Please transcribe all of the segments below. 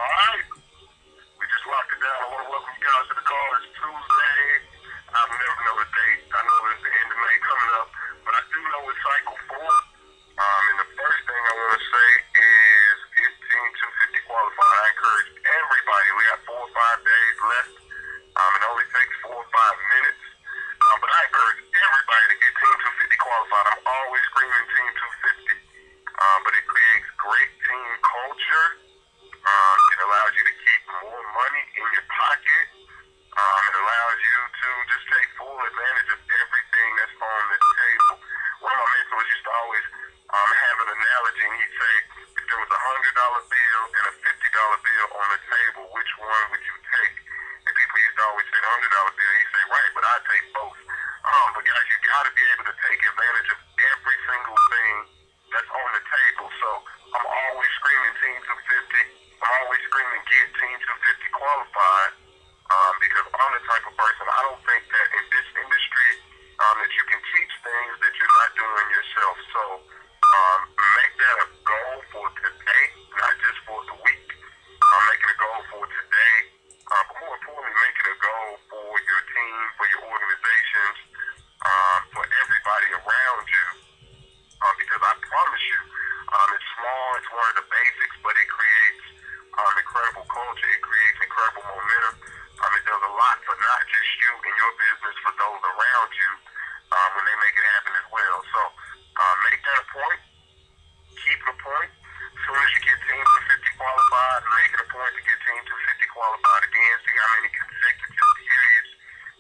right. We just locked it down. I want to welcome you guys to the call. It's Tuesday. I never know the date. I know it's the end of May coming up, but I do know it's cycle 4. And the first thing I want to say is get Team 250 qualified. I encourage everybody. We got 4 or 5 days left. It only takes 4 or 5 minutes. But I encourage everybody to get Team 250 qualified. I'm always screaming Team 250. But it creates great team culture. It allows you to keep more money in your pocket. It allows you to just take full advantage of everything that's on the table. One of my mentors used to always have an analogy, and he'd say, if there was $100 bill and a $50 bill on the table, which one would you take? And people used to always say the $100 bill. He'd say, right, but I'd take both. But guys, you got to be able to take advantage of every single thing that's on the table. So I'm always screaming Team 250. I'm always screaming get Team 250 qualified because I'm the type of person, I don't think that in this industry that you can teach things that you're not doing yourself. So make that a goal for today, not just for the week. Make it a goal for today, but more importantly, make it a goal for your team, for your organizations, for everybody around you. Because I promise you, it's small, it's one of the basics, but it creates incredible culture, it creates incredible momentum. It does a lot for not just you and your business, for those around you when they make it happen as well. So make that a point, keep it a point. As soon as you get Team 250 qualified, make it a point to get Team 250 qualified again. See how many consecutive periods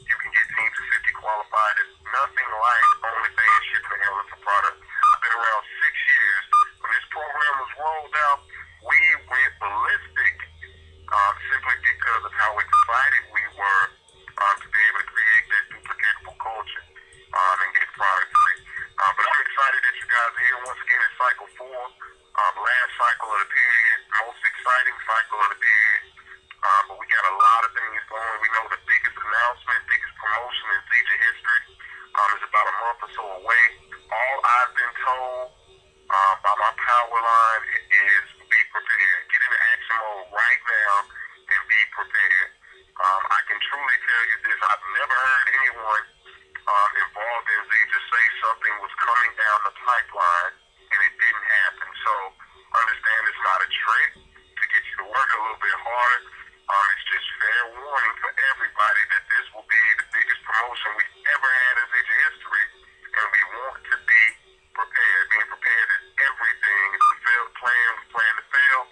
you can get Team 250 qualified. It's nothing like OnlyFans shipping and handling for product. I've been around 6 years. When this program was rolled out, we went ballistic simply because of how excited we were to be able to create that duplicatable culture and get product free. But I'm excited that you guys are here. Once again, it's cycle 4, last cycle of the period, most exciting cycle of the period. But we got a lot of things going. We know the biggest announcement, biggest promotion in Zija history is about a month or so away. All I've been told by my power line is be prepared. Get into action mode right now and be prepared. I can truly tell you this. I've never heard anyone involved in Zija say something was coming down the pipeline and it didn't happen. So understand it's not a trick to get you to work a little bit harder. It's just fair warning for everybody that this will be the biggest promotion we've ever had in Zija history, and we want to be prepared. Being prepared is everything. If we fail to plan, we plan to fail.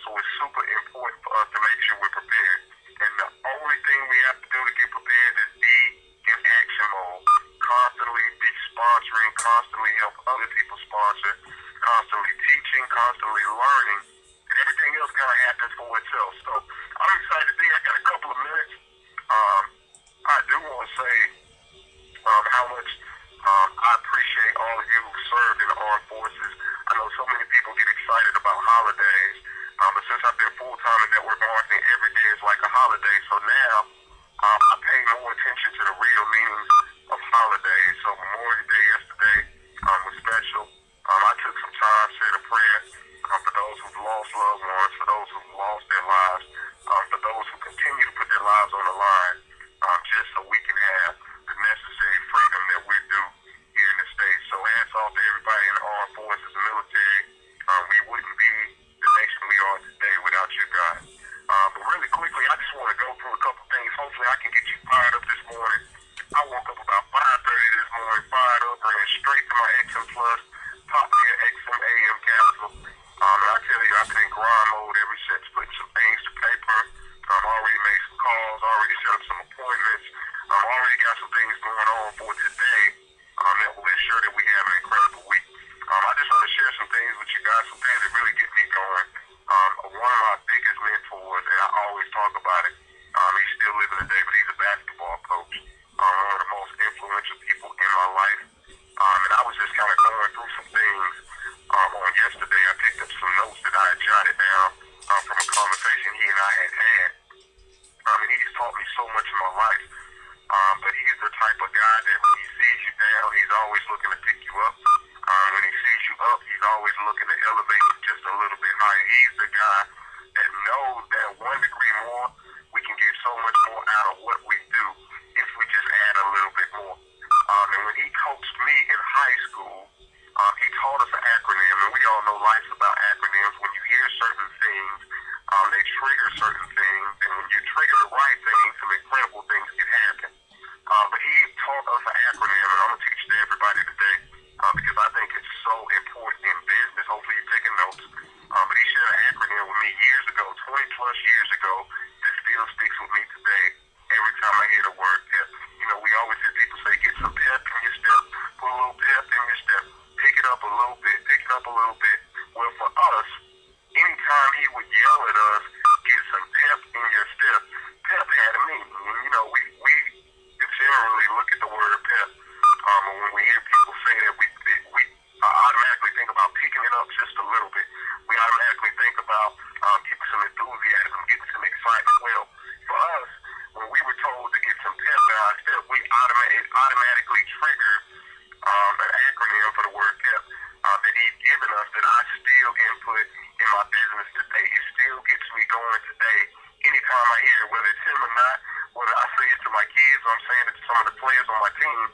So it's super important for us to make sure we're prepared. And the only thing we have to do to get prepared is be in action mode. Constantly be sponsoring, constantly help other people sponsor, constantly teaching, constantly learning, and everything else kind of happens for itself. So I'm excited to be. I got a couple of minutes. I do want to say how much I appreciate all of you who served in the armed forces. I know so many people get excited about holidays, but since I've been full-time in network marketing, every day is like a holiday. So now I pay more attention to the real meanings of holidays. So Memorial Day yesterday was special. I took some time, said a prayer for those who've lost loved ones, for those who've lost their lives, for those who continue to put their lives on the line, just so we can have the necessary freedom that we're due here in the States. So hats off to everybody in the armed forces, the military. We wouldn't be the nation we are today without you guys. But really quickly, I just want to go through a couple things. Hopefully I can get you fired up this morning. I woke up about 5:30 this morning, fired up, ran straight to my XM Plus, popped me an XM AM capsule. And I tell you, I've been in grind mode ever since, putting some things to paper. Already made some calls, already set up some appointments. Already got some things going on for today that will ensure that we have an incredible week. I just want to share some things with you guys, some things that really get me going. One of my biggest mentors, and I always talk about it, he's still living today, but he's a basketball coach. One of the most influential people in my life. And I was just kind of going through some things on yesterday. I picked up some notes that I had jotted down from a conversation certain things, they trigger certain things, and when you trigger the right things, some incredible things can happen. But he taught us an acronym, and I'm going to teach it to everybody today because I think it's so important in business. Hopefully you're taking notes. But he shared an acronym with me years ago, 20 plus years ago, that still sticks with me today every time I hear the word pep. You know, we always hear people say, get some pep in your step, put a little pep in your step, pick it up a little bit, pick it up a little bit. Well, for us, anytime he would yell at us, get some pep in your step, pep had a meaning. And, you know, we generally look at the word pep, and when we hear people say that, we automatically think about picking it up just a little bit. We automatically think about getting some enthusiasm, getting some excitement. Well, for us, when we were told to get some pep in our step, we automatically triggered an acronym for the word pep that he's given us that I still input in my business today. It still gets me going today. Anytime I hear it, whether it's him or not, whether I say it to my kids or I'm saying it to some of the players on my team,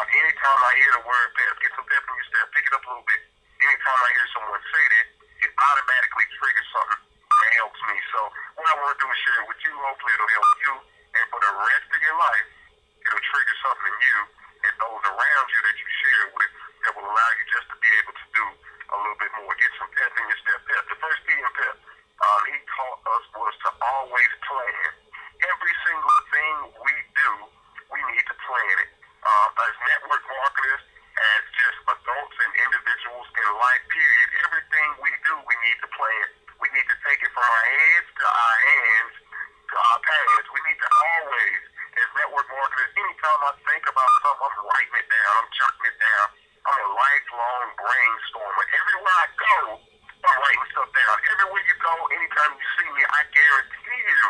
anytime I hear the word pep, get some pep in your step, pick it up a little bit. Anytime I hear someone say that, it automatically triggers something that helps me. So what I want to do is share it with you. Hopefully it'll help you. And for the rest of your life, it'll trigger something in you and those around you that you share it with that will allow you just to be able to do a little bit more. Get some pep in your step. Pep. The first P in pep he taught us was to always plan. Every single thing we do, we need to plan it. As network marketers, as just adults and individuals in life, period, everything we do, we need to plan. We need to take it from our heads to our hands to our pads. We need to always, as network marketers, anytime I think about something, I'm writing it down, I'm jotting it down. I'm a lifelong brainstormer. Everywhere I go, I'm writing stuff down. Everywhere you go, anytime you see me, I guarantee you,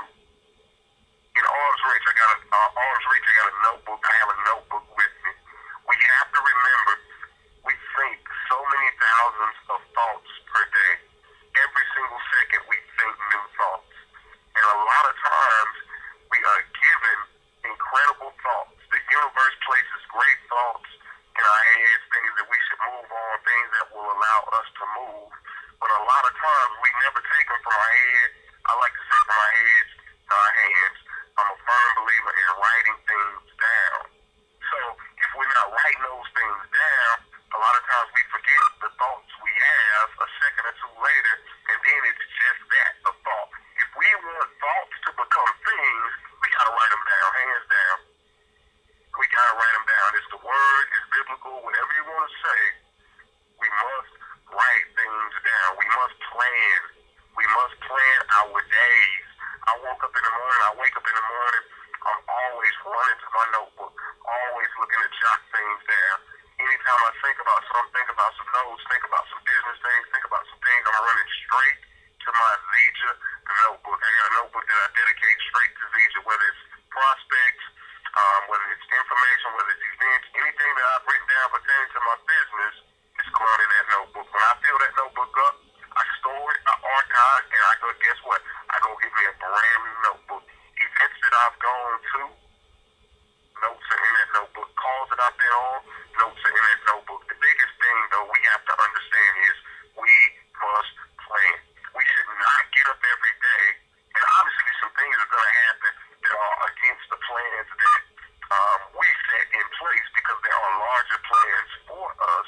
in arm's reach, I got a notebook. I have a notebook with me. We have to remember, we think so many thousands of thoughts per day. Every single second, we think new thoughts. And a lot of times, we are given incredible thoughts. The universe places great thoughts in our heads, things that we should move on, things that will allow us to move. But a lot of times, we never take them from our head. I like to say from our heads to our hands. I'm a firm believer in writing things down. So if we're not writing those things down, a lot of times we forget the thoughts we have a second or two later, and then it's just that, a thought. If we want thoughts to become things, we got to write them down, hands down. We got to write them down. It's the word, it's biblical, whatever you want to say. We must write things down. We must plan. We must plan our days. I wake up in the morning, I'm always running to my notebook, always looking to jot things down. Anytime I think about something, think about some notes, think about some business things, think about some things, I'm running straight to my Zija notebook. I got a notebook that I dedicate straight to Zija, whether it's prospects, whether it's information, whether it's events, anything that I've written down pertaining to my business is going in that notebook. When I fill that notebook up, I store it, I archive, and I go, guess what? I go get me a brand new notebook. Events that I've gone to, notes are in that notebook. Calls that I've been on, notes are in that notebook. The biggest thing, though, we have to understand is we must plan. We should not get up every day, and obviously some things are going to happen that are against the plans that we set in place because there are larger plans for us.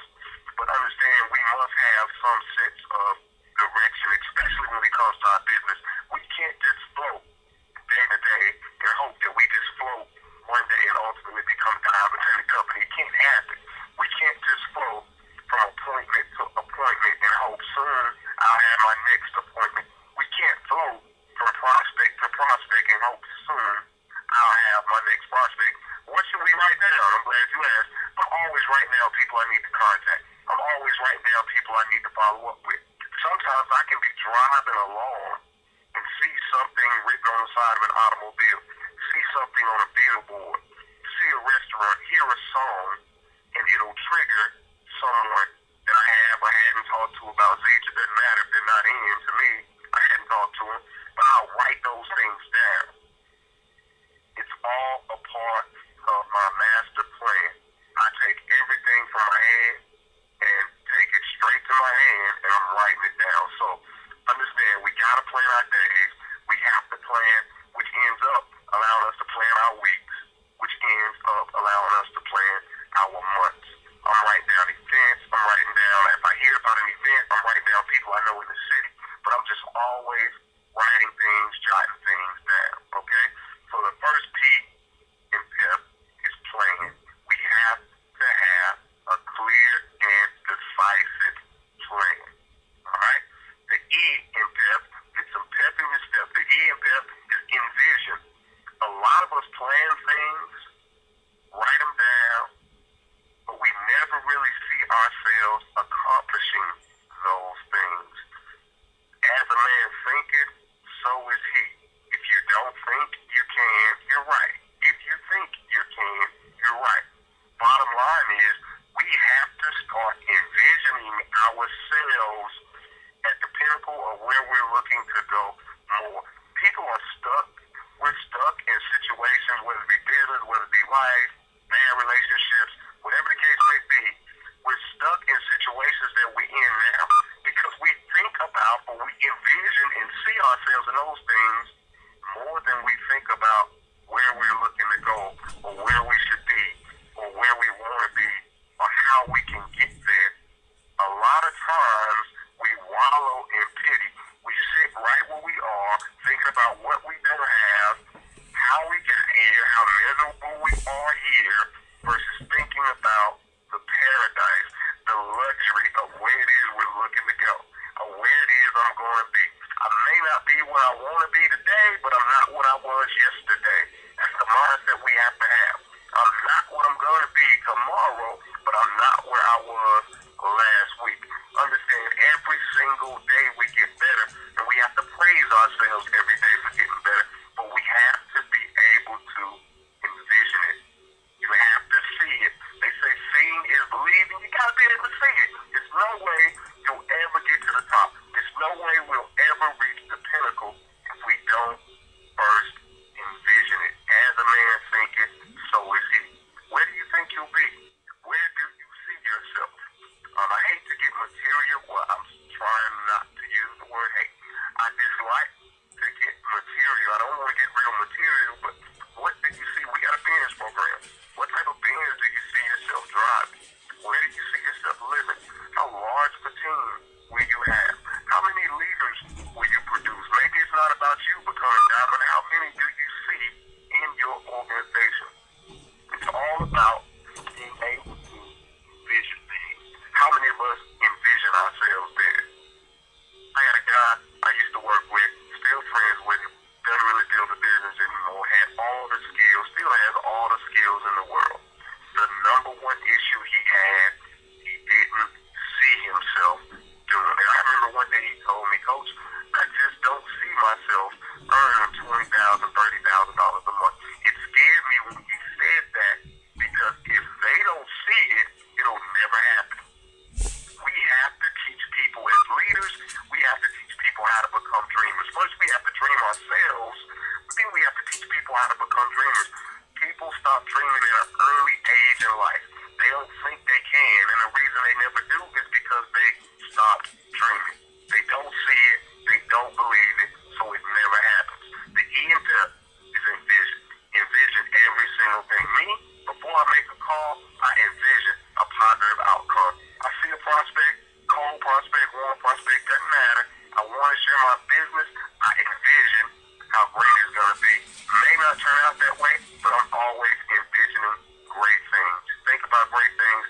But understand we must have some sense of direction, especially when it comes to our business. We can't just float day to day and hope that we just float one day and ultimately become diamonds in the company. It can't happen. We can't just float from appointment to appointment and hope soon I'll have my next appointment. We can't float from prospect to prospect and hope soon I'll have my next prospect. What should we write down? I'm glad you asked. I'm always writing down people I need to contact. I'm always writing down people I need to follow up with. Sometimes I can be driving along and see something written on the side of an automobile, see something on a billboard, see a restaurant, hear a song, and it'll trigger someone that I hadn't talked to about Zija. Doesn't matter if they're not in to me. I hadn't talked to them, but I'll write those things down. It's all a part of my master plan. I take everything from my head and take it straight to my hand, and I'm writing it down. So understand, we always writing things, jotting things down, okay? So the first P in PEP is plan. We have to have a clear and decisive plan, all right? The E in PEP, get some pep in your step. The E in PEP is envision. A lot of us plan things, write them down, but we never really see ourselves accomplishing those things. As a man thinketh, so is he. If you don't think you can, you're right. If you think you can, you're right. Bottom line is, we have to start envisioning ourselves at the pinnacle of where we're looking to go more. People are stuck. We're stuck in situations, whether it be business, whether it be life, bad relationships, whatever the case may be. We're stuck in situations that we're in now because we think about or we envision and see ourselves in those things more than we think about where we're looking to go or where we should be or where we want to be or how we can get there. A lot of times we wallow in pity. We sit right where we are thinking about what we don't have, how we got here, how miserable we are here versus thinking about the paradise, the luxury of where it is we're looking to go, or where it is I'm going to be. I may not be where I want to be today, but I'm not what I was yesterday. That's the mindset we have to have. I'm not what I'm going to be tomorrow, but I'm not where I was last week. Understand, every single day we get better, and we have to praise ourselves every day for getting better, but we have to be able to envision it. You have to see it. They say seeing is believing. You got to be able to see it. There's no way you'll ever get to the top. There's no way we'll ever reach the pinnacle if we don't first envision it. As a man thinketh, so is he. Where do you think you'll be? Where do you see yourself? I hate to get material. Well, I'm trying not to use the word hate. I dislike to get material. I don't want to get real material, but what do you see? We got a business program. What type of business do you see yourself driving? Where do you see yourself living? How large of a team will you have? How many leaders will you produce? Maybe it's not about you becoming diamond. How many do you see in your organization? It's all about being able to envision things. How many of us envision ourselves there? I got a guy I used to work with, still friends with him, doesn't really deal with business anymore, had all the skills, still has all the skills in the world. The number one issue he had, he didn't see himself doing it. I remember one day he told me, Coach, I just don't see myself earning $20,000, $30,000 a month. It scared me when he said that because if they don't see it, it'll never happen. We have to teach people as leaders, we have to teach people how to become dreamers. First, we have to dream ourselves, but then we have to teach people how to become dreamers. People stop dreaming at an early age in life. They don't think they can, and the reason they never do is because they stopped dreaming. They don't see it, they don't believe it, so it never happens. The E in PEP is envision. Envision every single thing. Me, before I make a call, I envision a positive outcome. I see a prospect, cold prospect, warm prospect, doesn't matter. I want to share my business. I envision how great it's going to be. May not turn out that way, but I'm always envisioning great things. Think about great things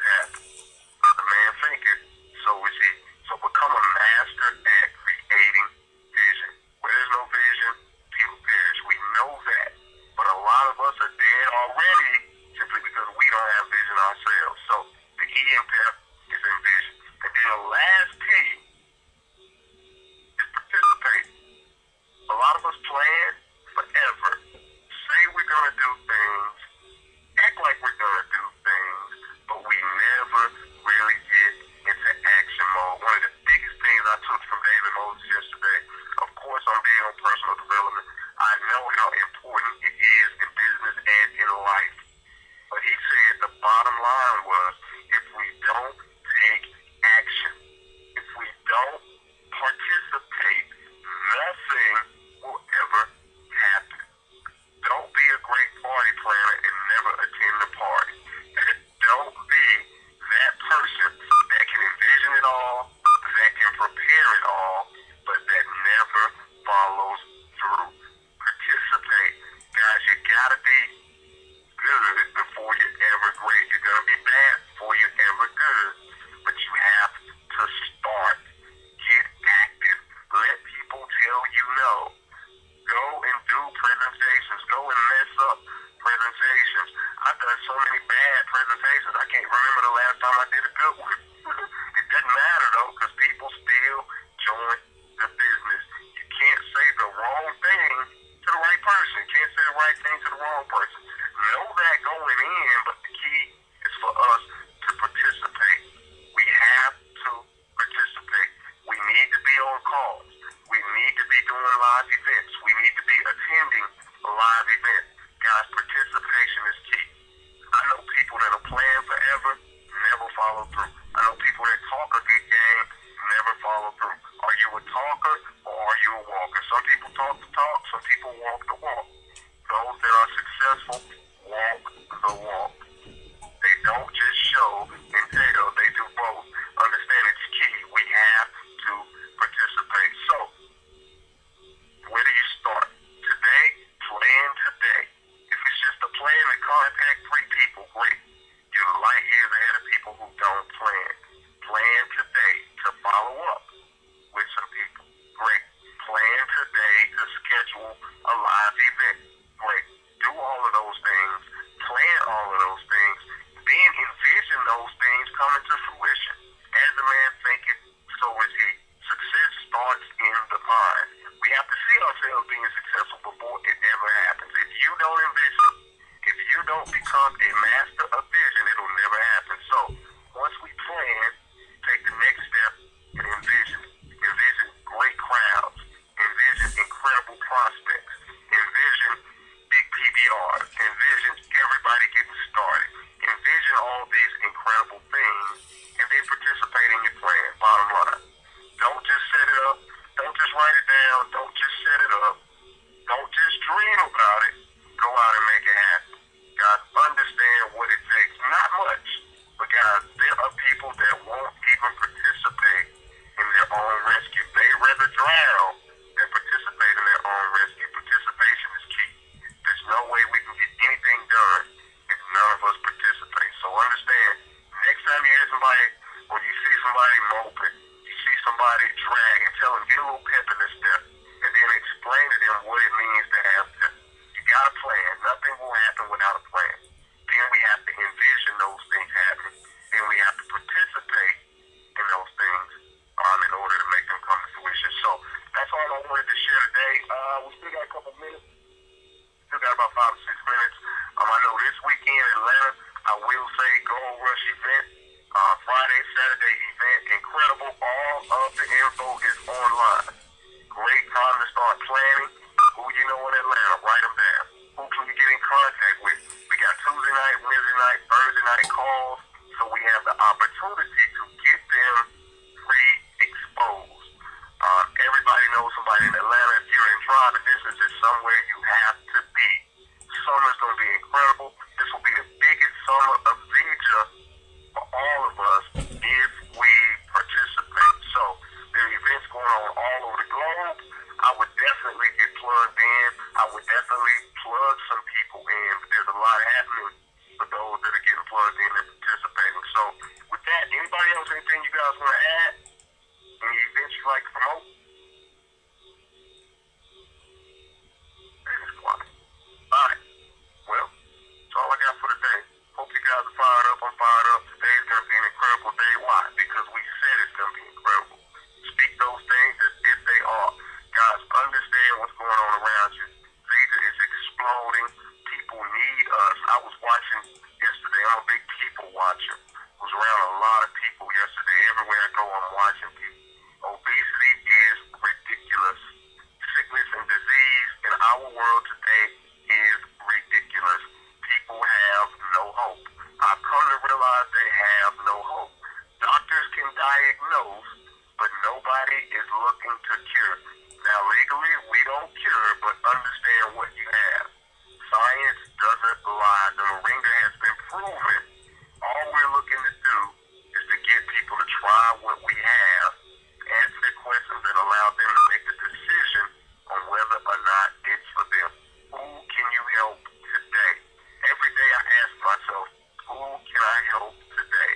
happen. The man thinketh, so is he. So become a master at creating vision. Where there's no vision, people perish. We know that. But a lot of us are dead already simply because we don't have vision ourselves. So the E in PEP is envision. And then the last P is participate. A lot of us plan forever. Say we're going to do things, act like we're going to do things, but we never really get into action mode. One of the biggest things I took from David Moses yesterday, of course I'm big on personal development. I know how important it is in business and in life. But he said the bottom line was, if we don't take action, if we don't participate, nothing will ever happen. Don't be a great party planner and never attend the party. Don't be that person that can envision it all, that can prepare it all, but you're walking. Some people talk the talk, some people walk the walk. Those that are successful walk the walk. They don't just show and tell, they do both. Understand it's key. We have to participate. So, where do you start? Today, plan today. If it's just a plan to contact 3 people, great. You're light years ahead of people who don't plan. Plan today to follow up with some people. Great. Plan today to schedule a live event. Great. Do all of those things. Plan all of those things. Then envision those things coming to fruition. As a man thinketh, so is he. Success starts in the mind. We have to see ourselves being successful before it ever happens. If you don't envision, if you don't become a master of vision, it'll never happen. So, once we plan, take the next step and envision. Envision great crowds. Envision incredible prospects. Envision big PBRs. Envision everybody getting started. Envision all these incredible things and then participate in your plan. Bottom line. Don't just set it up. Don't just write it down. Don't just set it up. Don't just dream about it. Go out and make it happen. Guys, understand what it takes. Not much. But guys, there are people that won't even participate in their own rescue. They'd rather drown than participate in their own rescue. Participation is key. There's no way we can get anything done if none of us participate. So understand, next time you hear somebody or you see somebody moping, you see somebody drag and tell them, get a little pep in their step, and then explain to them what it means to have them. You got a plan. Nothing will happen without a plan. Then we have to envision those things happening. Then we have to participate in those things in order to make them come to fruition. So that's all I wanted to share today. We still got a couple minutes. Still got about 5 or 6 minutes. I know this weekend in Atlanta, I will say Gold Rush event. Friday, Saturday event. Incredible. All of the info is online. Great time to start planning. Who you know in Atlanta, write them down. Who can you get in contact with? We got Tuesday night, Wednesday night, Thursday night calls. So we have the opportunity to get them pre-exposed. Everybody knows somebody in Atlanta. If you're in driving distance, it's somewhere you have to be. Summer's going to be incredible. This will be the biggest summer of Vija for all of us if we participate. So there are events going on all over the globe. I would definitely get plugged in. I would definitely plug some people in. But there's a lot happening for those that are getting plugged in and participating. So with that, anybody else, anything you guys want to add? Any events you'd like to promote? It's quiet. Alright. Well, that's all I got for today. Hope you guys are fired up. I'm fired up. Today's going to be an incredible day. Why? Because we said it's going to be incredible. Speak those things as if they are. Guys, understand what's going on around you. Visa is exploding. People need us. I was watching yesterday. I'm a big people watcher. I was around a lot of people yesterday. Everywhere I go, I'm watching people. Obesity is ridiculous. Sickness and disease in our world today is ridiculous. People have no hope. I've come to realize they have no hope. Doctors can diagnose, but nobody is looking to cure. Now, legally, we don't cure, but understand what you have. Science doesn't lie. The moringa has been proven. All we're looking to do is to get people to try what we have, answer their questions, and allow them to make the decision on whether or not it's for them. Who can you help today? Every day I ask myself, who can I help today?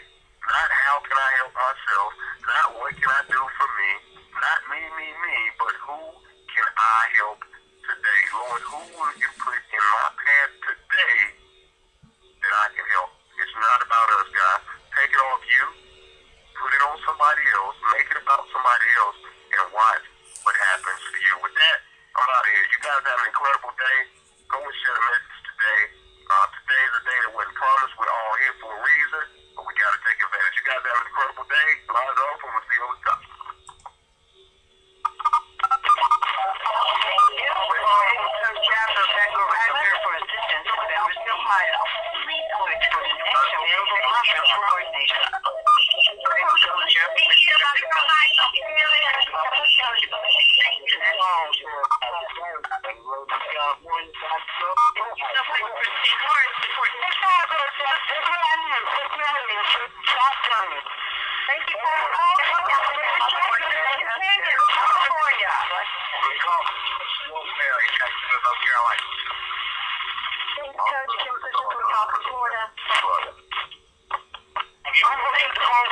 Not how can I help myself, not what can I do for me, not me, but who can I help today? Lord, who will you put in my path today that I can help? It's not about us, guys. Take it off you, put it on somebody else, make it about somebody else, and watch what happens for you. With that, I'm out of here. You guys have an incredible day. Go and share the message today. Today's a day that wasn't promised. We're all here for a reason, but we got to take advantage. You guys have an incredible day. Lines are open. We'll see you on the top. North Carolina. Thanks, Coach. Kim Fisher from South Florida. I'm going to call